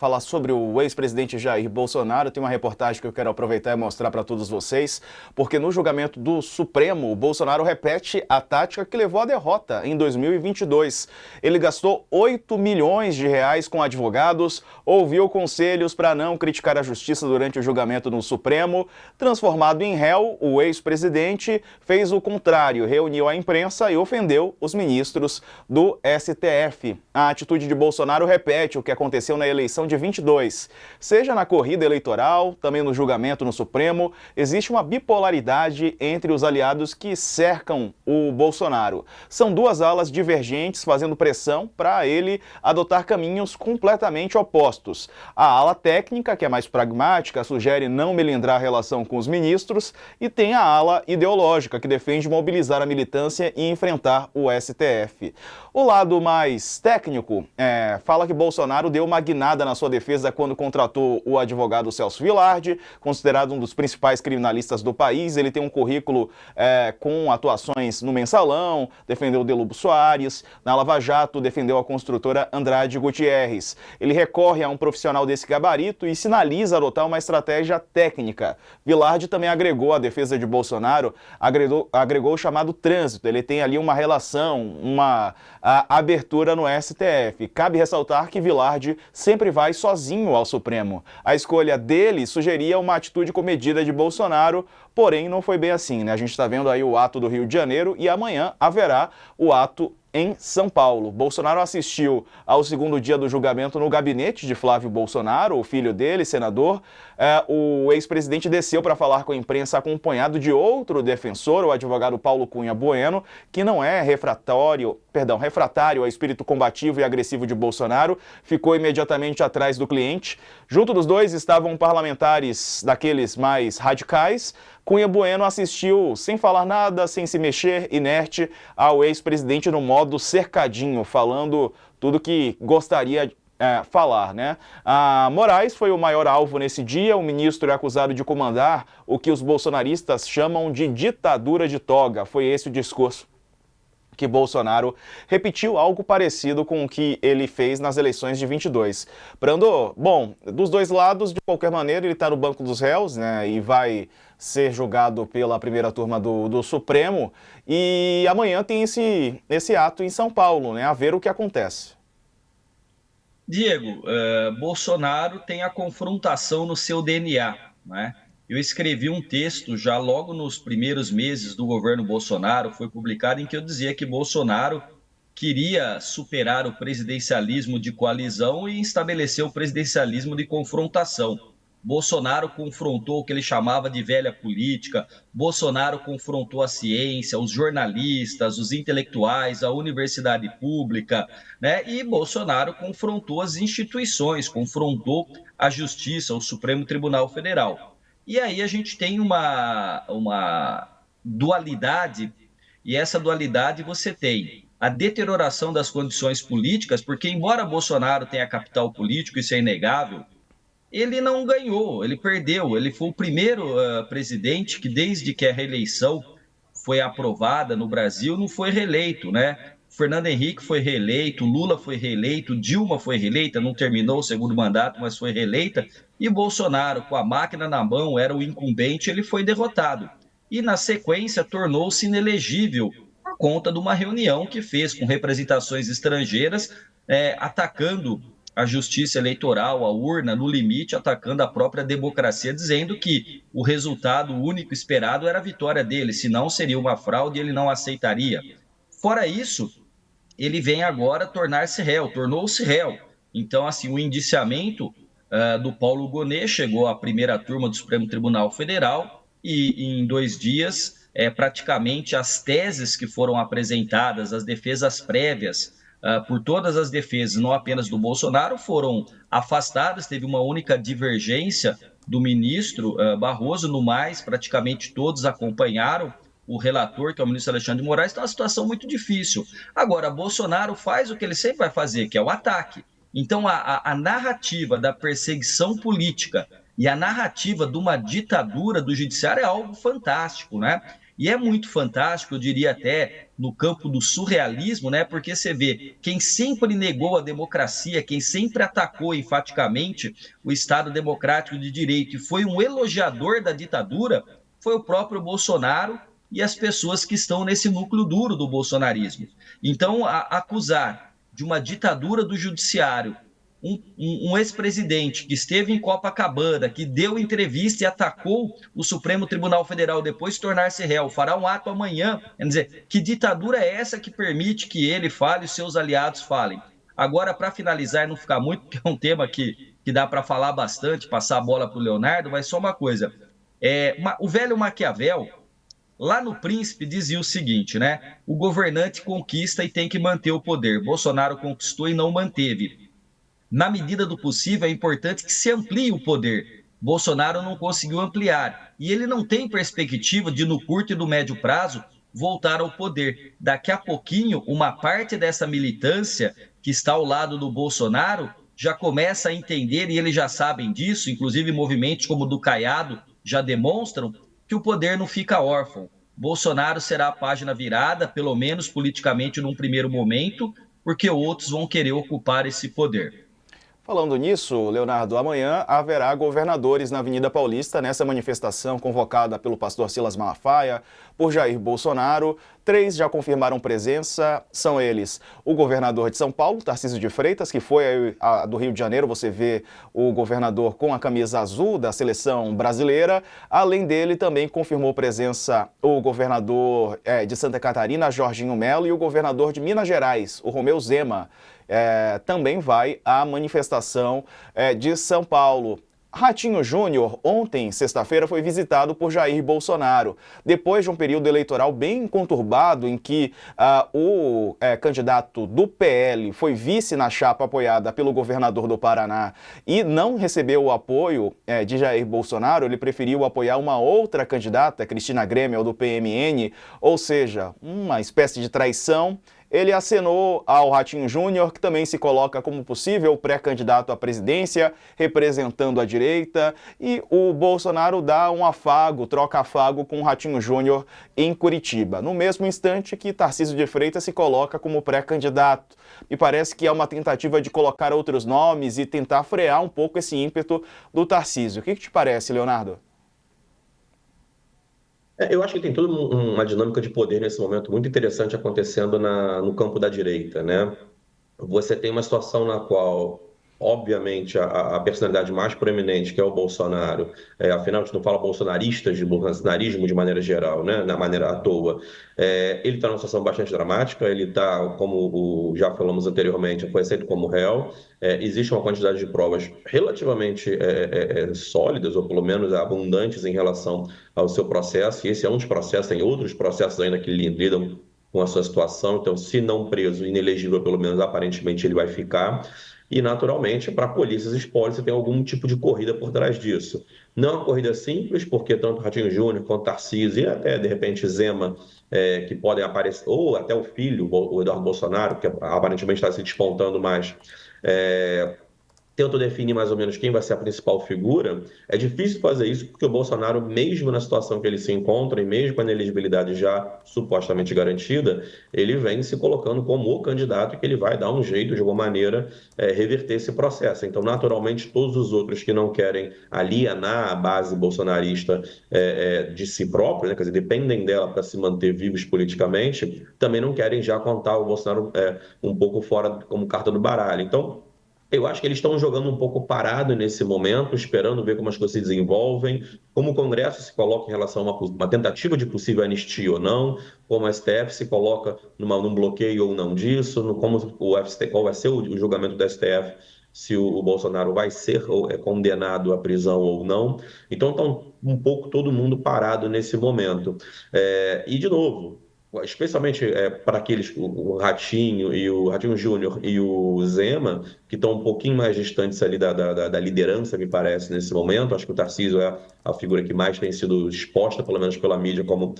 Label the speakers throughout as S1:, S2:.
S1: Falar sobre o ex-presidente Jair Bolsonaro, tem uma reportagem que eu quero aproveitar e mostrar para todos vocês, porque no julgamento do Supremo, o Bolsonaro repete a tática que levou à derrota em 2022. Ele gastou 8 milhões de reais com advogados, ouviu conselhos para não criticar a justiça durante o julgamento no Supremo. Transformado em réu, o ex-presidente fez o contrário, reuniu a imprensa e ofendeu os ministros do STF. A atitude de Bolsonaro repete o que aconteceu na eleição de 22. Seja na corrida eleitoral, também no julgamento no Supremo, existe uma bipolaridade entre os aliados que cercam o Bolsonaro. São duas alas divergentes fazendo pressão para ele adotar caminhos completamente opostos. A ala técnica, que é mais pragmática, sugere não melindrar a relação com os ministros, e tem a ala ideológica, que defende mobilizar a militância e enfrentar o STF. O lado mais técnico fala que Bolsonaro deu uma guinada na sua defesa quando contratou o advogado Celso Vilardi, considerado um dos principais criminalistas do país. Ele tem um currículo com atuações no Mensalão, defendeu o Delubo Soares, na Lava Jato defendeu a construtora Andrade Gutierrez. Ele recorre a um profissional desse gabarito e sinaliza adotar uma estratégia técnica. Vilardi também agregou à defesa de Bolsonaro, agregou o chamado trânsito. Ele tem ali uma relação, uma abertura no STF. Cabe ressaltar que Vilardi sempre vai sozinho ao Supremo. A escolha dele sugeria uma atitude comedida de Bolsonaro, porém não foi bem assim, né? A gente está vendo aí o ato do Rio de Janeiro e amanhã haverá o ato em São Paulo. Bolsonaro assistiu ao segundo dia do julgamento no gabinete de Flávio Bolsonaro, o filho dele, senador. O ex-presidente desceu para falar com a imprensa acompanhado de outro defensor, o advogado Paulo Cunha Bueno, que não é refratário ao espírito combativo e agressivo de Bolsonaro, ficou imediatamente atrás do cliente. Junto dos dois estavam parlamentares daqueles mais radicais. Cunha Bueno assistiu sem falar nada, sem se mexer, inerte, ao ex-presidente no modo cercadinho, falando tudo que gostaria de falar, né? Moraes foi o maior alvo nesse dia. O ministro é acusado de comandar o que os bolsonaristas chamam de ditadura de toga. Foi esse o discurso que Bolsonaro repetiu, algo parecido com o que ele fez nas eleições de 22. Brando, bom, dos dois lados, de qualquer maneira, ele está no banco dos réus, né, e vai ser julgado pela primeira turma do Supremo, e amanhã tem esse ato em São Paulo, né, a ver o que acontece.
S2: Diego, Bolsonaro tem a confrontação no seu DNA, né? Eu escrevi um texto já logo nos primeiros meses do governo Bolsonaro, foi publicado, em que eu dizia que Bolsonaro queria superar o presidencialismo de coalizão e estabelecer o presidencialismo de confrontação. Bolsonaro confrontou o que ele chamava de velha política, Bolsonaro confrontou a ciência, os jornalistas, os intelectuais, a universidade pública, né? E Bolsonaro confrontou as instituições, confrontou a Justiça, o Supremo Tribunal Federal. E aí a gente tem uma dualidade, e essa dualidade você tem a deterioração das condições políticas, porque embora Bolsonaro tenha capital político, isso é inegável, ele não ganhou, ele perdeu. Ele foi o primeiro presidente que, desde que a reeleição foi aprovada no Brasil, não foi reeleito, né? Fernando Henrique foi reeleito, Lula foi reeleito, Dilma foi reeleita, não terminou o segundo mandato, mas foi reeleita, e Bolsonaro, com a máquina na mão, era o incumbente, ele foi derrotado. E, na sequência, tornou-se inelegível por conta de uma reunião que fez com representações estrangeiras, atacando a justiça eleitoral, a urna, no limite, atacando a própria democracia, dizendo que o resultado único esperado era a vitória dele, senão seria uma fraude e ele não aceitaria. Fora isso, ele vem agora tornar-se réu, tornou-se réu. Então, assim, o indiciamento do Paulo Gonet chegou à primeira turma do Supremo Tribunal Federal e em 2 dias, praticamente as teses que foram apresentadas, as defesas prévias, por todas as defesas, não apenas do Bolsonaro, foram afastadas. Teve uma única divergência do ministro Barroso, no mais, praticamente todos acompanharam o relator, que é o ministro Alexandre de Moraes. Então, é uma situação muito difícil. Agora, Bolsonaro faz o que ele sempre vai fazer, que é o ataque. Então, a narrativa da perseguição política e a narrativa de uma ditadura do judiciário é algo fantástico, né? E é muito fantástico, eu diria até no campo do surrealismo, né? Porque você vê, quem sempre negou a democracia, quem sempre atacou enfaticamente o Estado democrático de direito e foi um elogiador da ditadura, foi o próprio Bolsonaro e as pessoas que estão nesse núcleo duro do bolsonarismo. Então, acusar de uma ditadura do judiciário um ex-presidente que esteve em Copacabana, que deu entrevista e atacou o Supremo Tribunal Federal depois de tornar-se réu, fará um ato amanhã. Quer dizer, que ditadura é essa que permite que ele fale e os seus aliados falem? Agora, para finalizar e não ficar muito, porque é um tema que dá para falar bastante, passar a bola para o Leonardo, mas só uma coisa. O velho Maquiavel, lá no Príncipe, dizia o seguinte, né? O governante conquista e tem que manter o poder. Bolsonaro conquistou e não manteve. Na medida do possível, é importante que se amplie o poder. Bolsonaro não conseguiu ampliar e ele não tem perspectiva de, no curto e no médio prazo, voltar ao poder. Daqui a pouquinho, uma parte dessa militância que está ao lado do Bolsonaro já começa a entender, e eles já sabem disso, inclusive movimentos como o do Caiado já demonstram, que o poder não fica órfão. Bolsonaro será a página virada, pelo menos politicamente num primeiro momento, porque outros vão querer ocupar esse poder.
S1: Falando nisso, Leonardo, amanhã haverá governadores na Avenida Paulista nessa manifestação convocada pelo pastor Silas Malafaia, por Jair Bolsonaro. 3 já confirmaram presença, são eles o governador de São Paulo, Tarcísio de Freitas, que foi do Rio de Janeiro, você vê o governador com a camisa azul da seleção brasileira. Além dele, também confirmou presença o governador de Santa Catarina, Jorginho Melo, e o governador de Minas Gerais, o Romeu Zema. Também vai à manifestação de São Paulo. Ratinho Júnior, ontem, sexta-feira, foi visitado por Jair Bolsonaro. Depois de um período eleitoral bem conturbado, em que o candidato do PL foi vice na chapa apoiada pelo governador do Paraná e não recebeu o apoio de Jair Bolsonaro, ele preferiu apoiar uma outra candidata, Cristina Grêmio, do PMN, ou seja, uma espécie de traição. Ele acenou ao Ratinho Júnior, que também se coloca como possível pré-candidato à presidência, representando a direita, e o Bolsonaro dá um afago, troca afago com o Ratinho Júnior em Curitiba. No mesmo instante que Tarcísio de Freitas se coloca como pré-candidato. Me parece que é uma tentativa de colocar outros nomes e tentar frear um pouco esse ímpeto do Tarcísio. O que te parece, Leonardo?
S3: Eu acho que tem toda uma dinâmica de poder nesse momento muito interessante acontecendo no campo da direita, né? Você tem uma situação na qual, obviamente, a personalidade mais proeminente, que é o Bolsonaro, afinal a gente não fala bolsonaristas de bolsonarismo de maneira geral, né? Na maneira à toa, ele está numa situação bastante dramática, ele está, como já falamos anteriormente, foi aceito como réu. Existe uma quantidade de provas relativamente sólidas, ou pelo menos abundantes em relação ao seu processo, e esse é um dos processos, tem outros processos ainda que lidam com a sua situação, então, se não preso, inelegível, pelo menos aparentemente ele vai ficar. E, naturalmente, para colher esses espólios, você tem algum tipo de corrida por trás disso. Não é uma corrida simples, porque tanto Ratinho Júnior quanto Tarcísio e até, de repente, Zema, que podem aparecer, ou até o filho, o Eduardo Bolsonaro, que aparentemente está se despontando mais, tentam definir mais ou menos quem vai ser a principal figura. É difícil fazer isso porque o Bolsonaro, mesmo na situação que ele se encontra e mesmo com a inelegibilidade já supostamente garantida, ele vem se colocando como o candidato que ele vai dar um jeito, de alguma maneira, reverter esse processo. Então, naturalmente, todos os outros que não querem alienar a base bolsonarista de si próprio, né, quer dizer, dependem dela para se manter vivos politicamente, também não querem já contar o Bolsonaro um pouco fora como carta do baralho. Então, eu acho que eles estão jogando um pouco parado nesse momento, esperando ver como as coisas se desenvolvem, como o Congresso se coloca em relação a uma tentativa de possível anistia ou não, como a STF se coloca num bloqueio ou não disso, como qual vai ser o julgamento do STF, se o Bolsonaro vai ser condenado à prisão ou não. Então, está um pouco todo mundo parado nesse momento. E, de novo, especialmente para aqueles, o Ratinho e o Ratinho Júnior e o Zema, que estão um pouquinho mais distantes ali da liderança, me parece, nesse momento. Acho que o Tarcísio é a figura que mais tem sido exposta, pelo menos pela mídia, como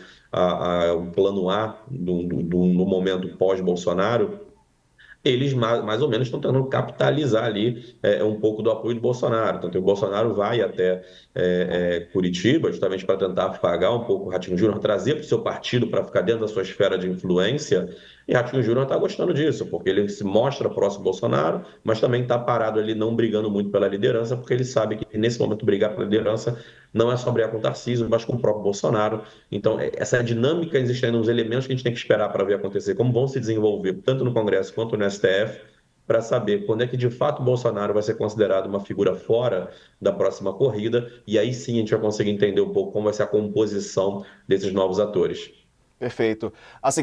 S3: o plano A no momento pós-Bolsonaro. eles mais ou menos estão tentando capitalizar ali um pouco do apoio do Bolsonaro. Então, o Bolsonaro vai até Curitiba, justamente para tentar afagar um pouco o Ratinho Júnior, trazer para o seu partido para ficar dentro da sua esfera de influência. E Ratinho Júnior está gostando disso, porque ele se mostra próximo ao Bolsonaro, mas também está parado ali, não brigando muito pela liderança, porque ele sabe que nesse momento brigar pela liderança não é só brigar com o Tarcísio, mas com o próprio Bolsonaro. Então, essa dinâmica existendo, uns elementos que a gente tem que esperar para ver acontecer, como vão se desenvolver, tanto no Congresso quanto no STF, para saber quando é que de fato o Bolsonaro vai ser considerado uma figura fora da próxima corrida, e aí sim a gente vai conseguir entender um pouco como vai ser a composição desses novos atores.
S1: Perfeito. Assim,